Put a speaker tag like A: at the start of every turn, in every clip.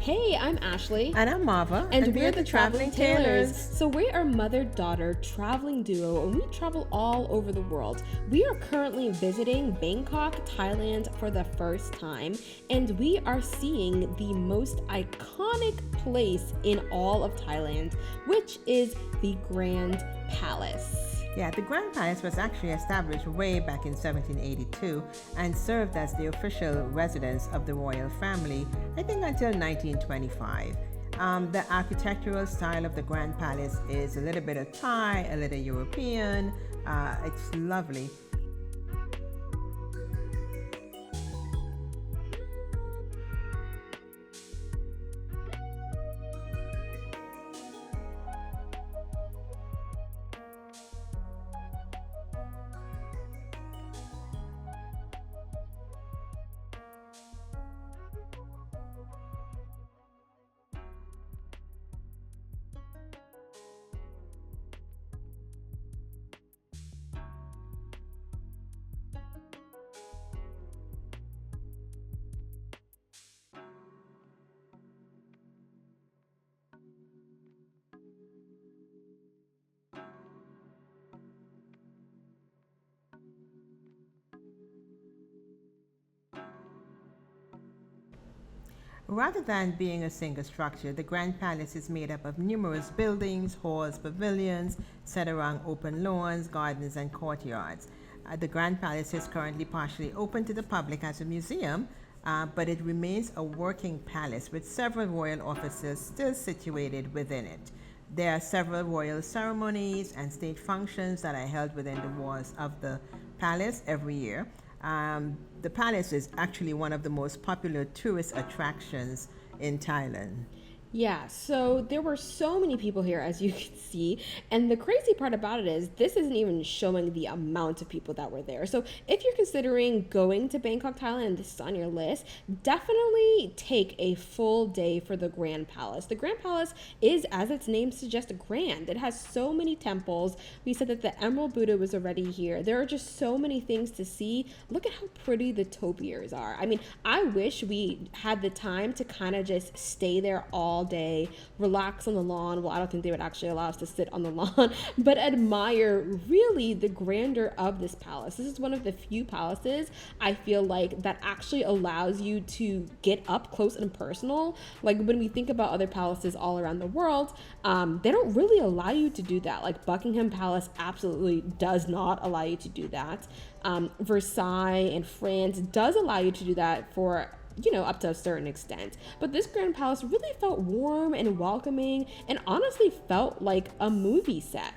A: Hey, I'm Ashley.
B: And I'm Marva.
A: And we're the Traveling Tailors. So we are mother-daughter traveling duo and we travel all over the world. We are currently visiting Bangkok, Thailand for the first time, and we are seeing the most iconic place in all of Thailand, which is the Grand Palace.
B: Yeah, the Grand Palace was actually established way back in 1782 and served as the official residence of the royal family, I think until 1925. The architectural style of the Grand Palace is a little bit of Thai, a little European. It's lovely. Rather than being a single structure, the Grand Palace is made up of numerous buildings, halls, pavilions set around open lawns, gardens, and courtyards. The Grand Palace is currently partially open to the public as a museum, but it remains a working palace with several royal offices still situated within it. There are several royal ceremonies and state functions that are held within the walls of the palace every year. The palace is actually one of the most popular tourist attractions in Thailand.
A: Yeah, so there were so many people here, as you can see. And the crazy part about it is this isn't even showing the amount of people that were there. So if you're considering going to Bangkok, Thailand, this is on your list, definitely take a full day for the Grand Palace. The Grand Palace is, as its name suggests, grand. It has so many temples. We said that the Emerald Buddha was already here. There are just so many things to see. Look at how pretty the topiaries are. I mean, I wish we had the time to kind of just stay there all day, relax on the lawn. Well, I don't think they would actually allow us to sit on the lawn, but admire really the grandeur of this palace. This is one of the few palaces I feel like that actually allows you to get up close and personal. Like when we think about other palaces all around the world, they don't really allow you to do that. Like Buckingham Palace absolutely does not allow you to do that. Versailles in France does allow you to do that for up to a certain extent. But this Grand Palace really felt warm and welcoming and honestly felt like a movie set.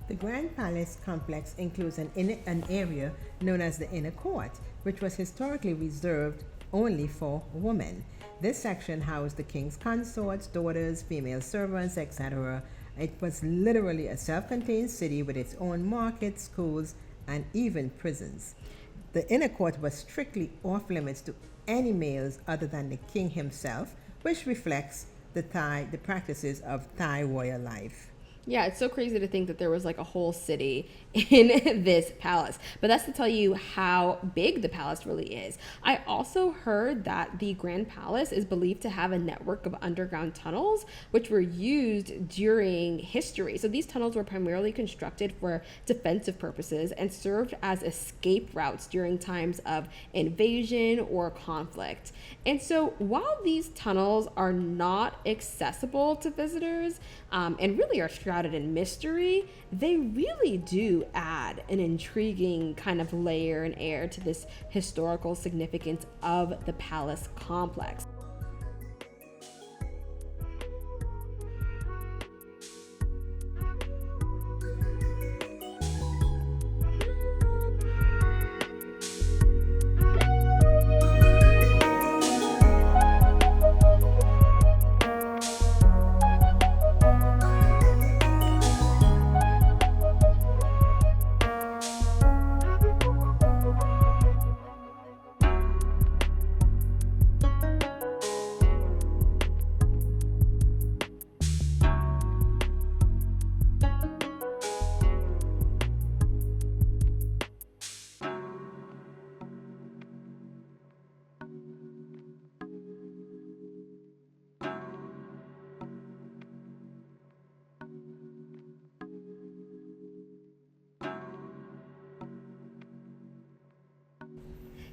B: The Grand Palace complex includes an area known as the Inner Court, which was historically reserved only for women. This section housed the king's consorts, daughters, female servants, etc. It was literally a self-contained city with its own markets, schools, and even prisons. The Inner Court was strictly off limits to any males other than the king himself, which reflects the practices of Thai royal life.
A: Yeah, it's so crazy to think that there was like a whole city in this palace. But that's to tell you how big the palace really is. I also heard that the Grand Palace is believed to have a network of underground tunnels, which were used during history. So these tunnels were primarily constructed for defensive purposes and served as escape routes during times of invasion or conflict. And so while these tunnels are not accessible to visitors and really are shrouded in mystery, they really do add an intriguing kind of layer and air to this historical significance of the palace complex.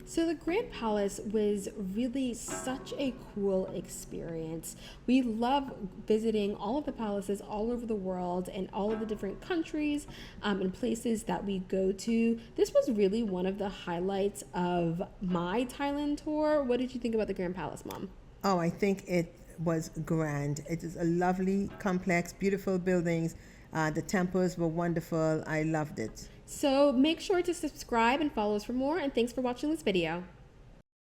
A: So the Grand Palace was really such a cool experience. We love visiting all of the palaces all over the world and all of the different countries and places that we go to. This was really one of the highlights of my Thailand tour. What did you think about the Grand Palace, Mom?
B: Oh, I think it was grand. It is a lovely complex, beautiful buildings. The temples were wonderful. I loved it.
A: So make sure to subscribe and follow us for more, and thanks for watching this video.